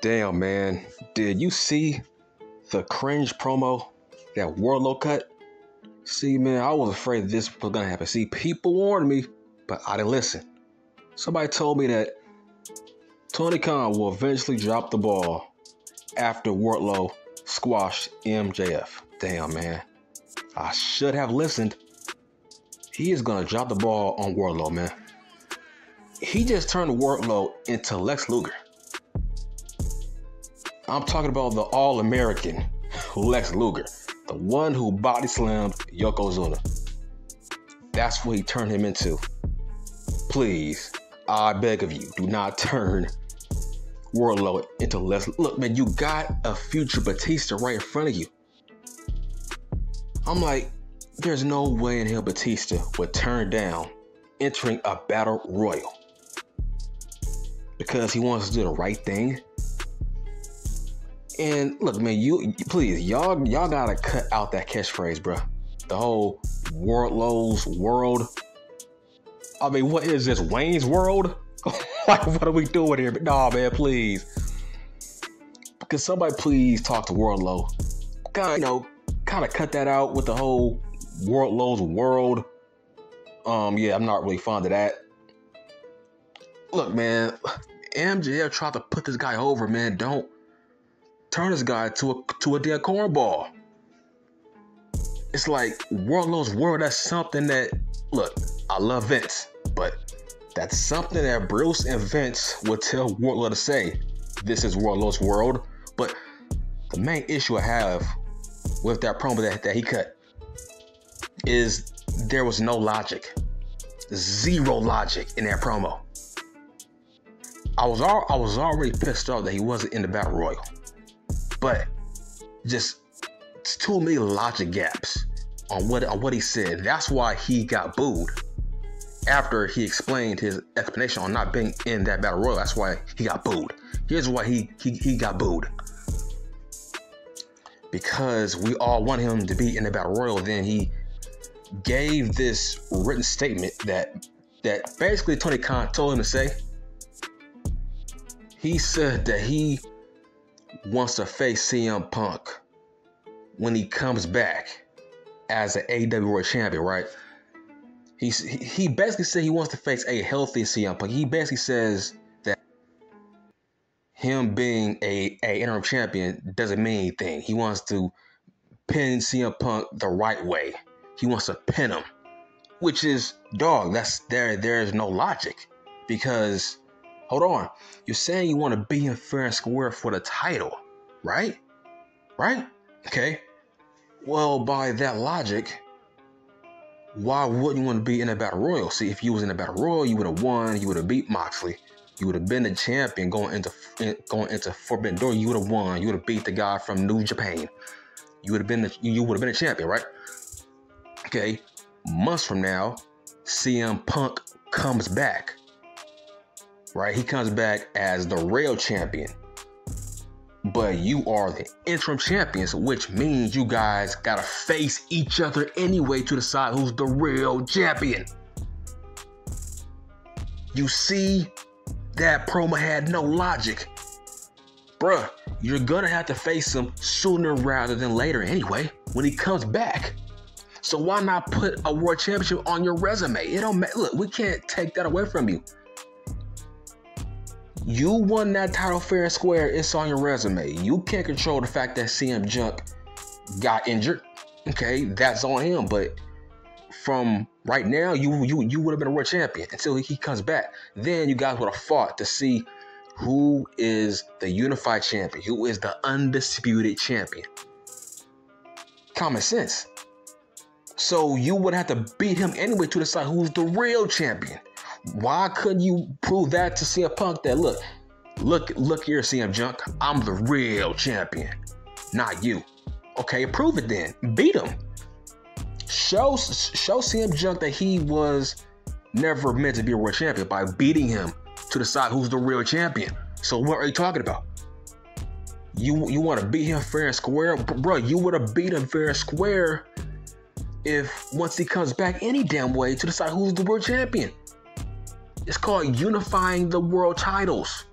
Damn, man. Did you see the cringe promo that Wardlow cut? See, man, I was afraid this was going to happen. See, people warned me, but I didn't listen. Somebody told me that Tony Khan will eventually drop the ball after Wardlow squashed MJF. Damn, man. I should have listened. He is going to drop the ball on Wardlow, man. He just turned Wardlow into Lex Luger. I'm talking about the All-American Lex Luger, the one who body slammed Yokozuna. That's what he turned him into. Please, I beg of you, do not turn Wardlow into Lex. Look, man, you got a future Batista right in front of you. I'm like, there's no way in hell Batista would turn down entering a battle royal because he wants to do the right thing. And look, man, please, y'all gotta cut out that catchphrase, bro. The whole Wardlow's world. I mean, what is this, Wayne's World? Like, what are we doing here? But nah, man, please. Could somebody please talk to Wardlow? Kind of cut that out with the whole Wardlow's world. Yeah, I'm not really fond of that. Look, man, MJF tried to put this guy over, man. Don't turn this guy to a dead cornball. It's like Wardlow's world. That's something that, look, I love Vince, but that's something that Bruce and Vince would tell Wardlow to say. This is Wardlow's world. But the main issue I have with that promo that he cut is there was no logic. Zero logic in that promo. I was already pissed off that he wasn't in the Battle Royal. But just too many logic gaps on what he said. That's why he got booed after he explained his explanation on not being in that Battle Royal. That's why he got booed. Here's why he got booed. Because we all want him to be in the Battle Royal. Then he gave this written statement that basically Tony Khan told him to say. He said that he wants to face CM Punk when he comes back as an AEW World Champion, right? He basically said he wants to face a healthy CM Punk. He basically says that him being a interim champion doesn't mean anything. He wants to pin CM Punk the right way. He wants to pin him, which is, dog, there's no logic. Because, hold on, you're saying you want to be in fair and square for the title, right? Right? Okay. Well, by that logic, why wouldn't you want to be in a Battle Royal? See, if you was in a Battle Royal, you would have won. You would have beat Moxley. You would have been the champion going into Forbidden Door. You would have won. You would have beat the guy from New Japan. You would have been a champion, right? Okay. Months from now, CM Punk comes back. Right? He comes back as the real champion. But you are the interim champions, which means you guys gotta face each other anyway to decide who's the real champion. You see, that promo had no logic. Bruh, you're gonna have to face him sooner rather than later anyway, when he comes back. So why not put a world championship on your resume? It don't matter. Look, we can't take that away from you. You won that title fair and square. It's on your resume. You can't control the fact that CM Punk got injured. Okay, that's on him. But from right now, you would have been a world champion until he comes back. Then you guys would have fought to see who is the unified champion, who is the undisputed champion. Common sense. So you would have to beat him anyway to decide who's the real champion. Why couldn't you prove that to CM Punk that look here, CM Punk, I'm the real champion, not you. Okay, prove it then. Beat him. Show CM Punk that he was never meant to be a world champion by beating him to decide who's the real champion. So what are you talking about? You want to beat him fair and square? Bro, you would have beat him fair and square if once he comes back any damn way to decide who's the world champion. It's called unifying the world titles.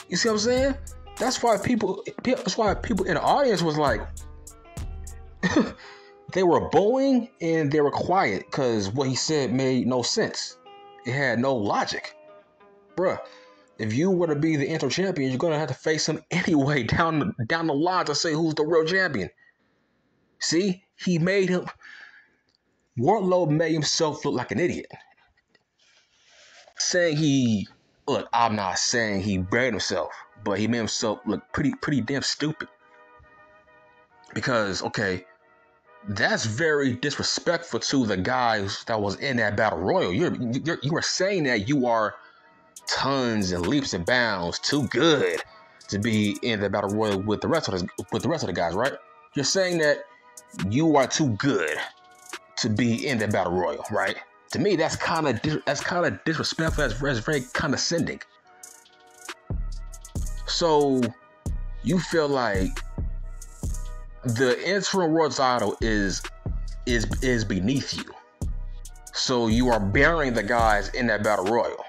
You see what I'm saying? That's why people in the audience was like, they were booing and they were quiet because what he said made no sense. It had no logic. Bruh, if you were to be the interim champion, you're going to have to face him anyway down the line to say who's the real champion. See? Wardlow made himself look like an idiot. I'm not saying he buried himself, but he made himself look pretty damn stupid. Because, okay, that's very disrespectful to the guys that was in that battle royal. You are saying that you are tons and leaps and bounds too good to be in the battle royal with the rest of the guys, right? You're saying that you are too good to be in the battle royal, right? To me, that's kind of disrespectful. That's very condescending. So you feel like the interim world title is beneath you. So you are burying the guys in that battle royal.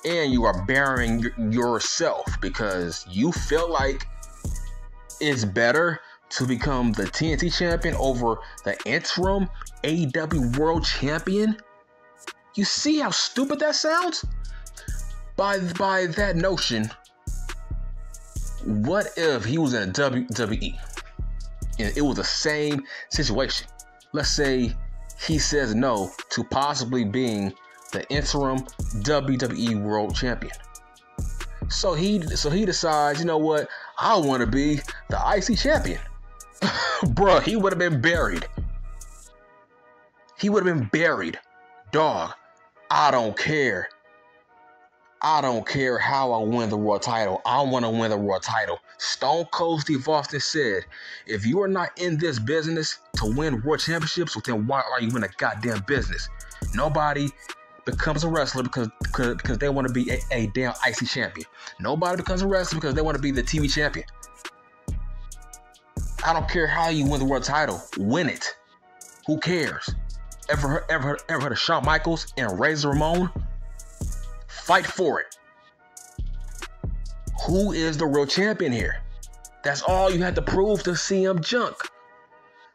And you are burying yourself because you feel like it's better to become the TNT champion over the interim AEW world champion. You see how stupid that sounds? By that notion, what if he was in a WWE and it was the same situation? Let's say he says no to possibly being the interim WWE world champion. So he decides, you know what? I want to be the IC champion. Bruh, he would have been buried. He would have been buried. Dog, I don't care. I don't care how I win the world title. I want to win the world title. Stone Cold Steve Austin said, if you are not in this business to win world championships, then why are you in a goddamn business? Nobody becomes a wrestler because they want to be a damn IC champion. Nobody becomes a wrestler because they want to be the TV champion. I don't care how you win the world title. Win it. Who cares? Ever heard of Shawn Michaels and Razor Ramon? Fight for it. Who is the real champion here? That's all you had to prove to CM Junk.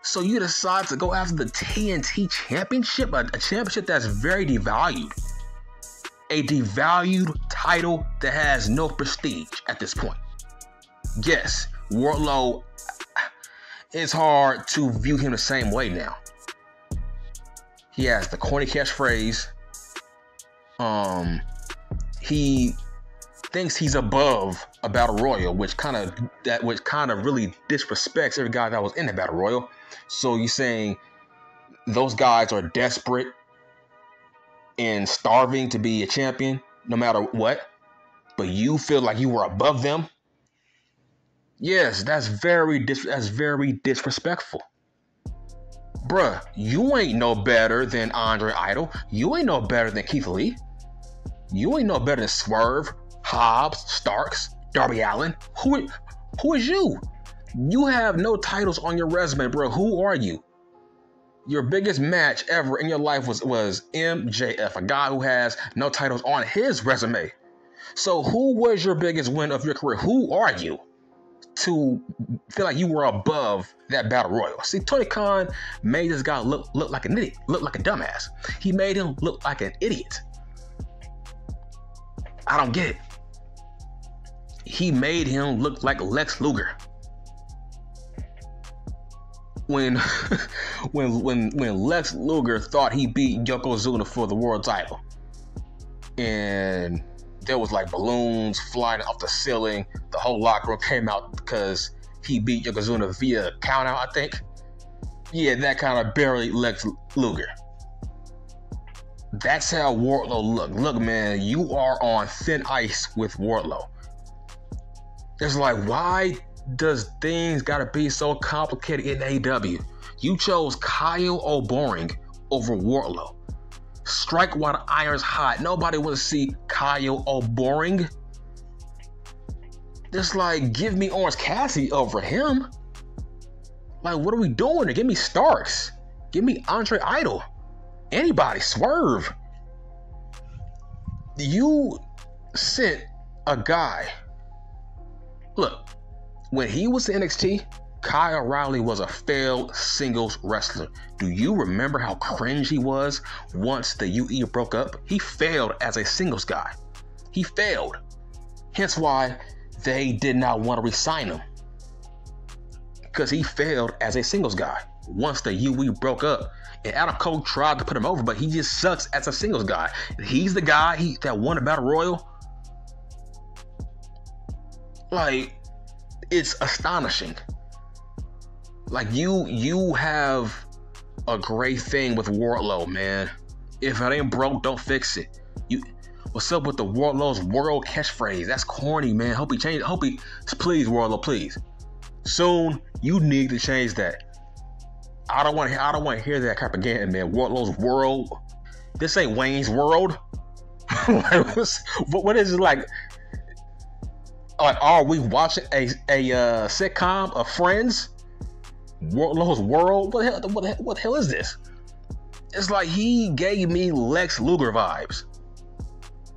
So you decide to go after the TNT championship, a championship that's very devalued. A devalued title that has no prestige at this point. Yes, Wardlow, it's hard to view him the same way now. He has the corny catchphrase. He thinks he's above a battle royal, which kind of really disrespects every guy that was in the battle royal. So you're saying those guys are desperate and starving to be a champion no matter what, but you feel like you were above them? Yes, that's very disrespectful. Bruh, you ain't no better than Andre Idol. You ain't no better than Keith Lee. You ain't no better than Swerve, Hobbs, Starks, Darby Allin. Who is you? You have no titles on your resume, bro. Who are you? Your biggest match ever in your life was MJF, a guy who has no titles on his resume. So who was your biggest win of your career? Who are you to feel like you were above that battle royal? See, Tony Khan made this guy look like an idiot, look like a dumbass. He made him look like an idiot. I don't get it. He made him look like Lex Luger. When Lex Luger thought he beat Yokozuna for the world title, and there was like balloons flying off the ceiling, the whole locker room came out because he beat Yokozuna via countout, I think. Yeah, that kind of buried Lex Luger. That's how Wardlow looked. Look, man, you are on thin ice with Wardlow. It's like, why does things gotta be so complicated in AEW? You chose Kyle O'Boring over Wardlow. Strike while the iron's hot. Nobody wants to see Kyle O'Boring. Just like, give me Orange Cassidy over him. Like, what are we doing here? Give me Starks. Give me Andre Idol. Anybody, Swerve. You sent a guy. Look, when he was in NXT, Kyle O'Reilly was a failed singles wrestler. Do you remember how cringe he was once the UE broke up? He failed as a singles guy. He failed. Hence why they did not want to re-sign him. Because he failed as a singles guy once the UE broke up. And Adam Cole tried to put him over, but he just sucks as a singles guy. He's the guy that won a Battle Royal. Like, it's astonishing. Like, you have a great thing with Wardlow, man. If it ain't broke, don't fix it. What's up with the Wardlow's world catchphrase? That's corny, man. Hope he change. Please, Wardlow, please. Soon, you need to change that. I don't want to hear that crap again, man. Wardlow's world. This ain't Wayne's World. What is it like? Like, are we watching a sitcom of Friends? Wardlow's world. What the hell is this? It's like he gave me Lex Luger vibes.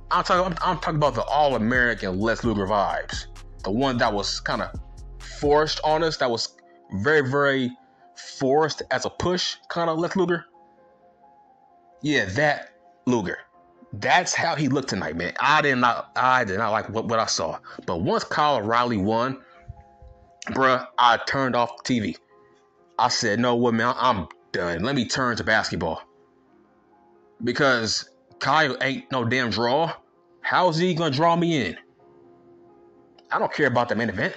I'm talking about the all-American Lex Luger vibes. The one that was kind of forced on us. That was very, very forced as a push, kind of Lex Luger. Yeah, that Luger. That's how he looked tonight, man. I did not like what I saw. But once Kyle O'Reilly won, bruh, I turned off the TV. I said, no, what, man, I'm done. Let me turn to basketball. Because Kyle ain't no damn draw. How is he gonna draw me in? I don't care about the main event.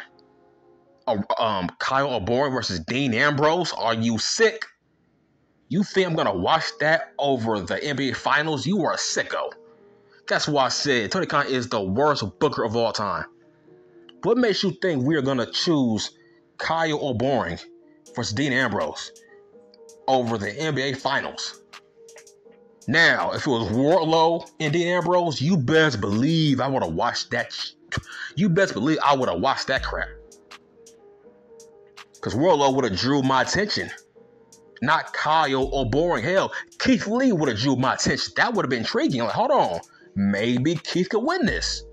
Kyle O'Bourne versus Dean Ambrose. Are you sick? You think I'm gonna watch that over the NBA Finals? You are a sicko. That's why I said Tony Khan is the worst booker of all time. What makes you think we are gonna choose Kyle O'Bourne versus Dean Ambrose over the NBA Finals? Now, if it was Wardlow and Dean Ambrose, you best believe I would have watched that. You best believe I would have watched that crap. Because Wardlow would have drew my attention. Not Kyle O'Bourne. Hell, Keith Lee would have drew my attention. That would have been intriguing. Like, hold on. Maybe Keith could win this.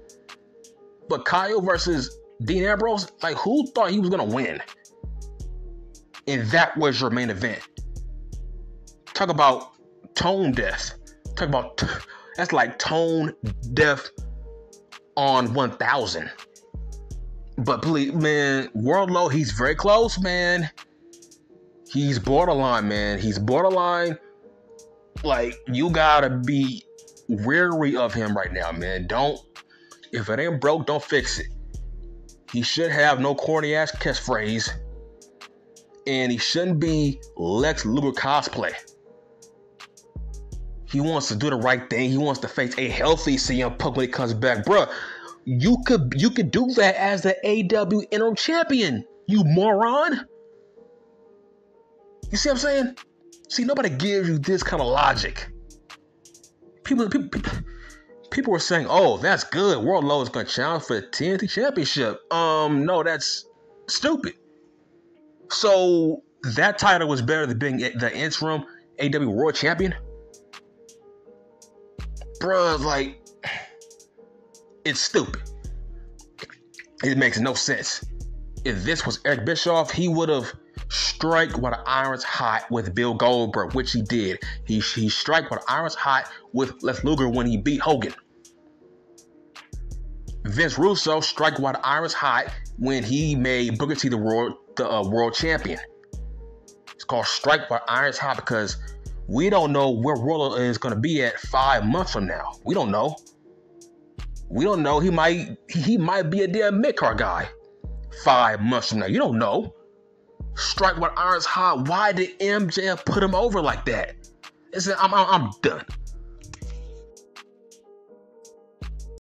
But Kyle versus Dean Ambrose, like, who thought he was going to win? And that was your main event. Talk about tone deaf. Talk about, that's like tone deaf on 1000. But please, man, Wardlow, he's very close, man. He's borderline, man. He's borderline. Like, you gotta be wary of him right now, man. If it ain't broke, don't fix it. He should have no corny ass catchphrase. And he shouldn't be Lex Luger cosplay. He wants to do the right thing. He wants to face a healthy CM Punk when he comes back. Bruh, you could do that as the AW interim champion, you moron. You see what I'm saying? See, nobody gives you this kind of logic. People were saying, oh, that's good. Wardlow is going to challenge for the TNT Championship. No, that's stupid. So that title was better than being the interim AW World Champion? Bruh, like, it's stupid. It makes no sense. If this was Eric Bischoff, he would have strike while the iron's hot with Bill Goldberg, which he did. He strike while the iron's hot with Lex Luger when he beat Hogan. Vince Russo strike while the iron's hot when he made Booker T the world champion. It's called strike while the iron's hot because we don't know where Wardlow is going to be at 5 months from now. We don't know. We don't know. He might be a damn mid-card guy 5 months from now. You don't know. Strike while iron's hot. Why did MJF put him over like that? I'm done.